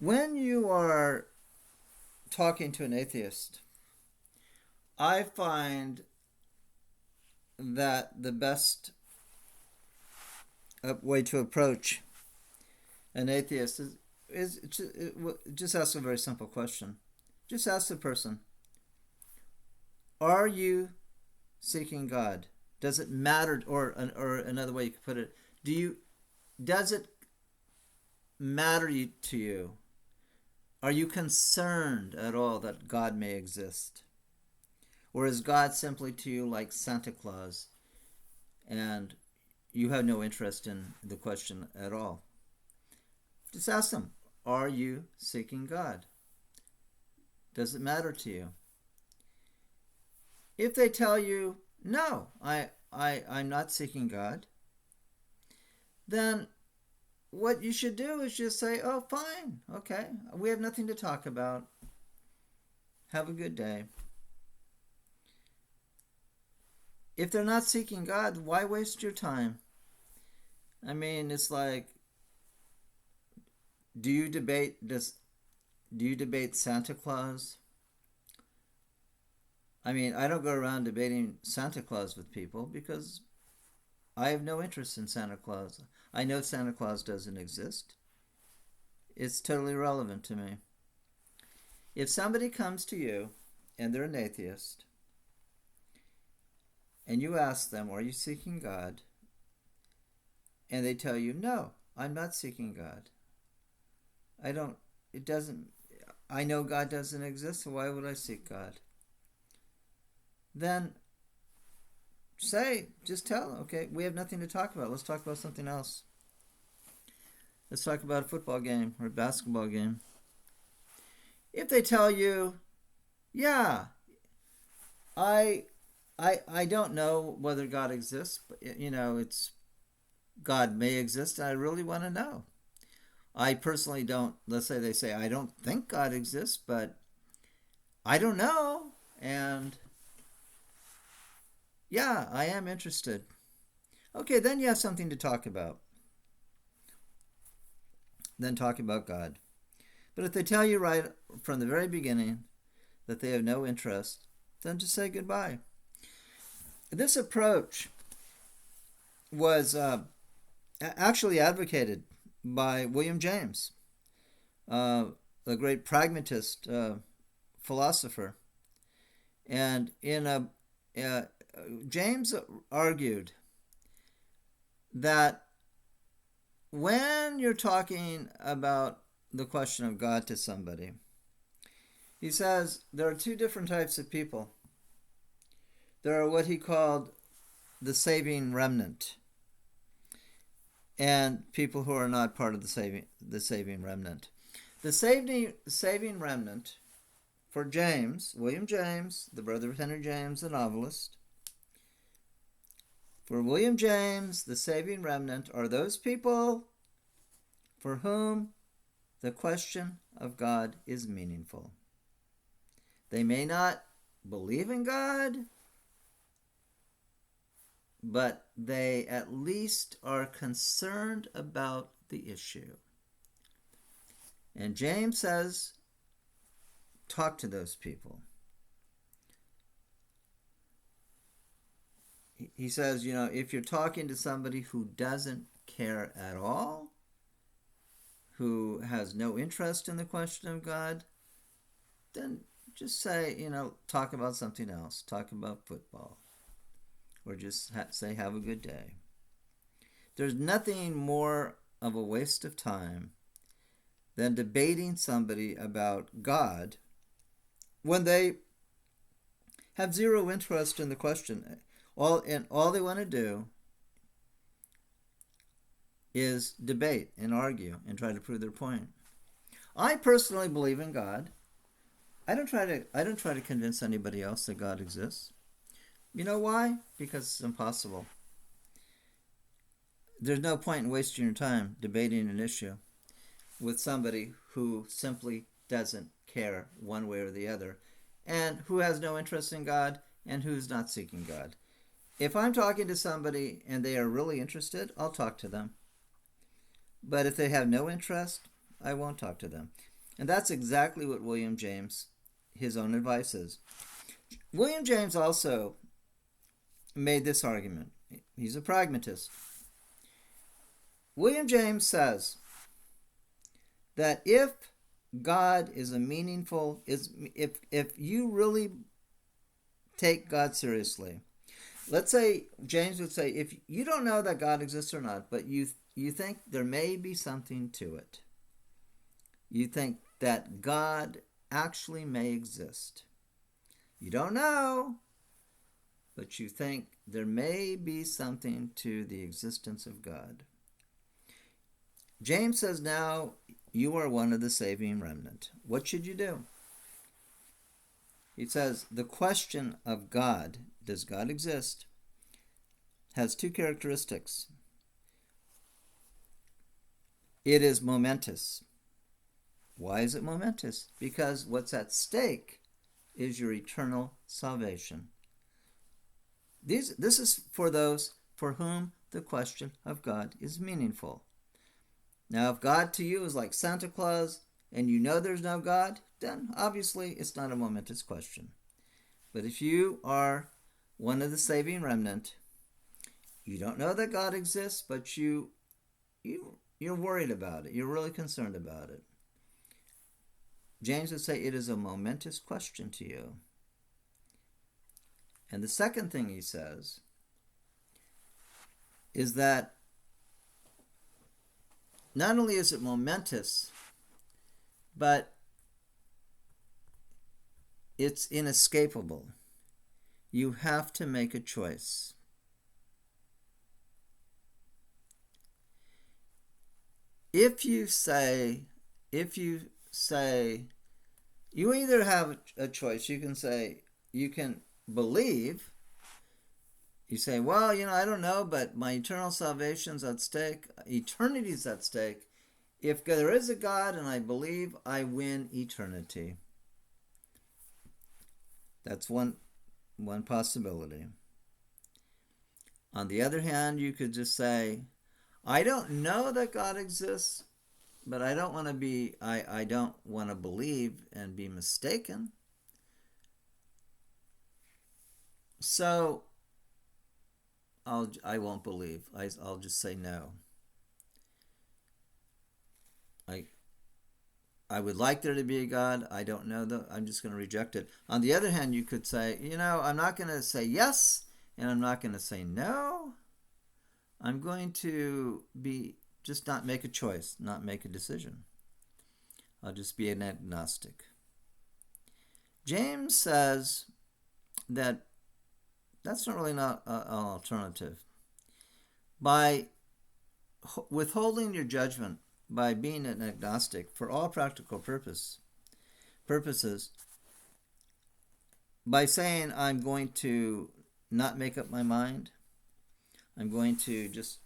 When you are talking to an atheist, I find that the best way to approach an atheist is just ask a very simple question. Just ask the person, are you seeking God? Does it matter, or another way you could put it, does it matter to you? Are you concerned at all that God may exist? Or is God simply to you like Santa Claus and you have no interest in the question at all? Just ask them, are you seeking God? Does it matter to you? If they tell you, no, I'm not seeking God, then what you should do is just say, oh, fine, okay, we have nothing to talk about. Have a good day. If they're not seeking God, why waste your time? I mean, it's like, do you debate Santa Claus? I mean, I don't go around debating Santa Claus with people because I have no interest in Santa Claus. I know Santa Claus doesn't exist. It's totally irrelevant to me. If somebody comes to you and they're an atheist, and you ask them, are you seeking God? And they tell you, no, I'm not seeking God. I know God doesn't exist, so why would I seek God? Then just tell them, okay, we have nothing to talk about. Let's talk about something else. Let's talk about a football game or a basketball game. If they tell you, yeah, I don't know whether God exists, but it's God may exist, and I really want to know. I personally don't. Let's say they say, I don't think God exists, but I don't know, and yeah, I am interested. Okay, then you have something to talk about. Then talk about God. But if they tell you right from the very beginning that they have no interest, then just say goodbye. This approach was actually advocated by William James, the great pragmatist philosopher. And James argued that when you're talking about the question of God to somebody, he says there are two different types of people. There are what he called the saving remnant, and people who are not part of the saving remnant. The saving remnant for William James, the brother of Henry James, the novelist. For William James, the saving remnant are those people for whom the question of God is meaningful. They may not believe in God, but they at least are concerned about the issue. And James says, talk to those people. He says, if you're talking to somebody who doesn't care at all, who has no interest in the question of God, then just say, talk about something else. Talk about football. Or just say, have a good day. There's nothing more of a waste of time than debating somebody about God when they have zero interest in the question. All they want to do is debate and argue and try to prove their point. I personally believe in God. I don't try to convince anybody else that God exists. You know why? Because it's impossible. There's no point in wasting your time debating an issue with somebody who simply doesn't care one way or the other, and who has no interest in God, and who's not seeking God. If I'm talking to somebody and they are really interested, I'll talk to them. But if they have no interest, I won't talk to them. And that's exactly what William James, his own advice is. William James also made this argument. He's a pragmatist. William James says that if God is a meaningful, if you really take God seriously, let's say James would say, if you don't know that God exists or not, but you think there may be something to it, you think that God actually may exist. You don't know, but you think there may be something to the existence of God. James says now you are one of the saving remnant. What should you do? He says the question of God, does God exist, has two characteristics. It is momentous. Why is it momentous? Because what's at stake is your eternal salvation. This is for those for whom the question of God is meaningful. Now, if God to you is like Santa Claus and you know there's no God, then obviously it's not a momentous question. But if you are one of the saving remnant, you don't know that God exists, but you're worried about it. You're really concerned about it. James would say it is a momentous question to you. And the second thing he says is that not only is it momentous, but it's inescapable. You have to make a choice. If you say, you either have a choice. You can say, you can believe. You say, well, I don't know, but my eternal salvation's at stake. Eternity's at stake. If there is a God and I believe, I win eternity. That's one possibility. On the other hand, you could just say, I don't know that God exists, but I don't want to believe and be mistaken. So I won't believe. I'll just say no. I would like there to be a God. I don't know though. I'm just going to reject it. On the other hand, you could say, I'm not going to say yes, and I'm not going to say no. I'm going to just not make a choice, not make a decision. I'll just be an agnostic. James says that that's not really not an alternative. By withholding your judgment, by being an agnostic for all practical purposes, by saying I'm going to not make up my mind, I'm going to just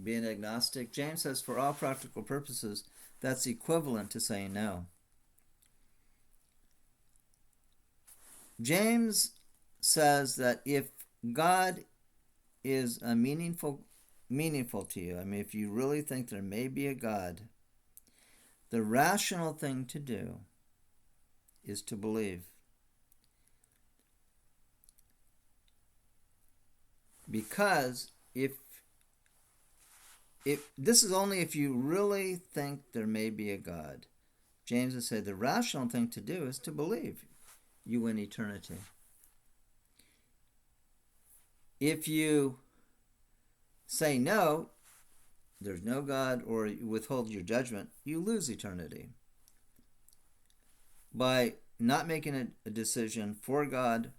be an agnostic, James says for all practical purposes, that's equivalent to saying no. James says that if God is a meaningful to you, if you really think there may be a God, the rational thing to do is to believe. Because if this is only if you really think there may be a God. James would say the rational thing to do is to believe. You win eternity. If you say no, there's no God, or you withhold your judgment, you lose eternity. By not making a decision for God,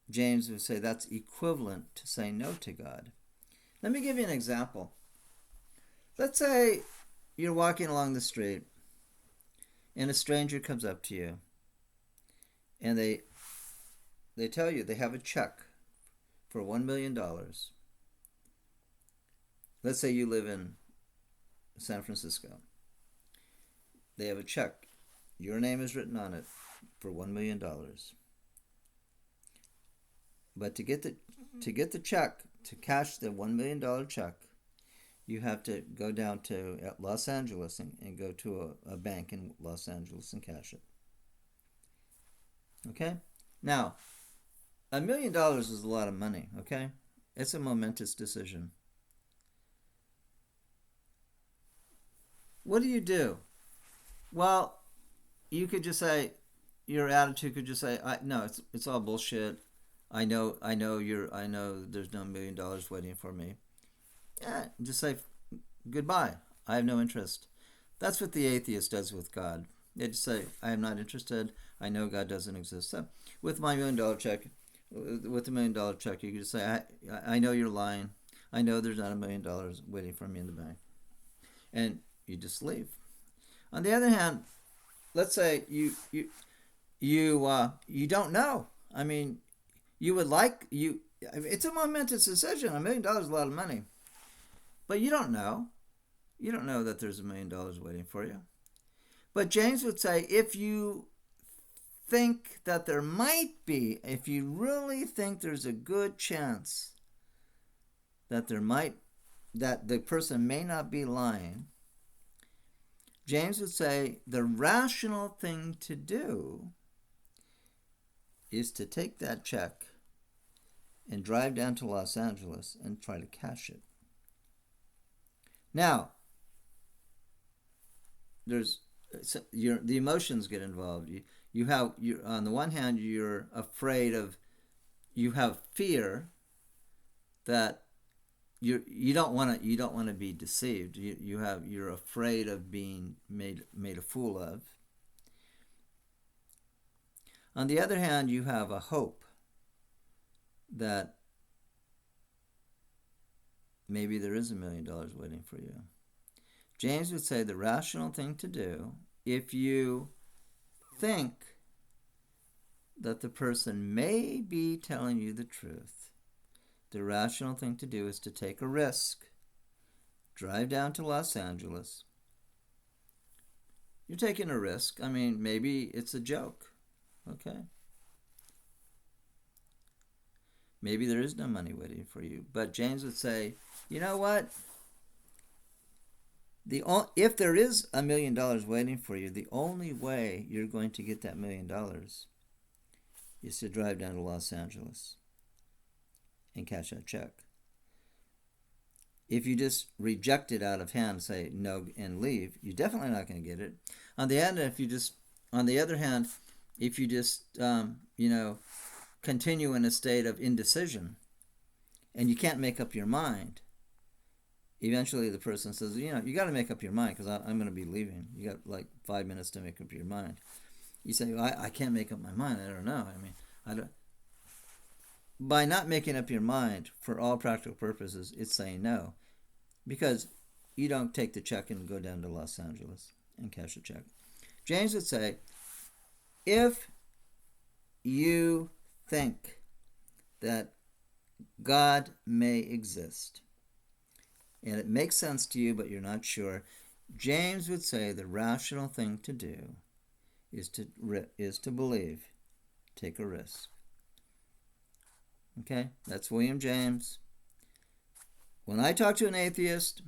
James would say that's equivalent to saying no to God. Let me give you an example. Let's say you're walking along the street and a stranger comes up to you and they tell you they have a check for $1 million. Let's say you live in San Francisco. They have a check. Your name is written on it for $1 million. But to get the check, to cash the $1 million check, you have to go down to Los Angeles and go to a bank in Los Angeles and cash it. Okay? Now, $1 million is a lot of money, okay? It's a momentous decision. What do you do? Well, you could just say, your attitude could just say, no, it's all bullshit. I know there's no $1 million waiting for me. Yeah, just say goodbye. I have no interest. That's what the atheist does with God. They just say, I am not interested. I know God doesn't exist. So with my $1 million check, with the $1 million check, you can just say, I know you're lying. I know there's not $1 million waiting for me in the bank. And you just leave. On the other hand, let's say you don't know. I mean, it's a momentous decision. $1 million is a lot of money. But you don't know. You don't know that there's $1 million waiting for you. But James would say, if you think that there might be, if you really think there's a good chance that the person may not be lying, James would say the rational thing to do is to take that check and drive down to Los Angeles and try to cash it. Now, the emotions get involved. You on the one hand, you're afraid of, you have fear that you don't want to be deceived. You're afraid of being made a fool of. On the other hand, you have a hope that maybe there is $1 million waiting for you. James would say the rational thing to do, if you think that the person may be telling you the truth, the rational thing to do is to take a risk. Drive down to Los Angeles. You're taking a risk. I mean, maybe it's a joke. Okay? Maybe there is no money waiting for you. But James would say, you know what? If there is $1 million waiting for you, the only way you're going to get that $1 million is to drive down to Los Angeles and cash that check. If you just reject it out of hand, say no and leave, you're definitely not going to get it. On the other hand, if you just continue in a state of indecision and you can't make up your mind, eventually the person says, you got to make up your mind because I'm going to be leaving. You got like 5 minutes to make up your mind. You say, well, I can't make up my mind. I don't know. I don't. By not making up your mind, for all practical purposes, it's saying no. Because you don't take the check and go down to Los Angeles and cash the check. James would say, if you think that God may exist, and it makes sense to you, but you're not sure, James would say the rational thing to do is to believe. Take a risk. Okay? That's William James. When I talk to an atheist,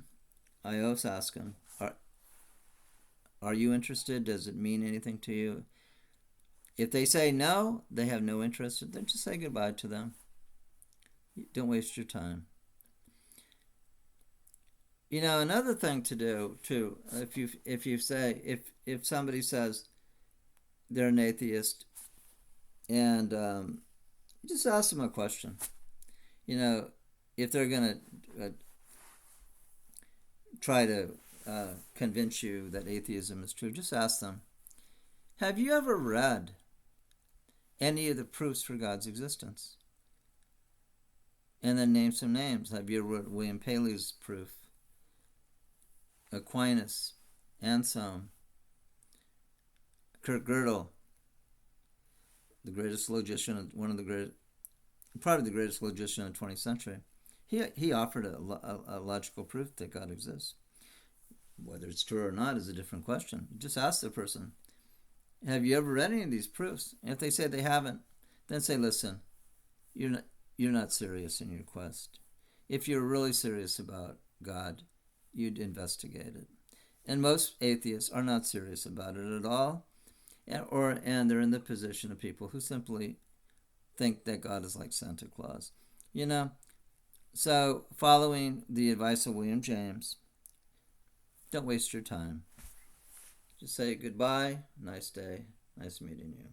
I always ask him, are you interested? Does it mean anything to you? If they say no, they have no interest, then just say goodbye to them. Don't waste your time. Another thing to do too, if somebody says they're an atheist, and just ask them a question. If they're going to try to convince you that atheism is true, just ask them, have you ever read any of the proofs for God's existence? And then name some names. Have you ever read William Paley's proof? Aquinas, Anselm, Kurt Gödel, the greatest logician, probably the greatest logician in the 20th century. He offered a logical proof that God exists. Whether it's true or not is a different question. Just ask the person, have you ever read any of these proofs? And if they say they haven't, then say, listen, you're not serious in your quest. If you're really serious about God, you'd investigate it. And most atheists are not serious about it at all, and they're in the position of people who simply think that God is like Santa Claus. So following the advice of William James, don't waste your time. Just say goodbye, nice day, nice meeting you.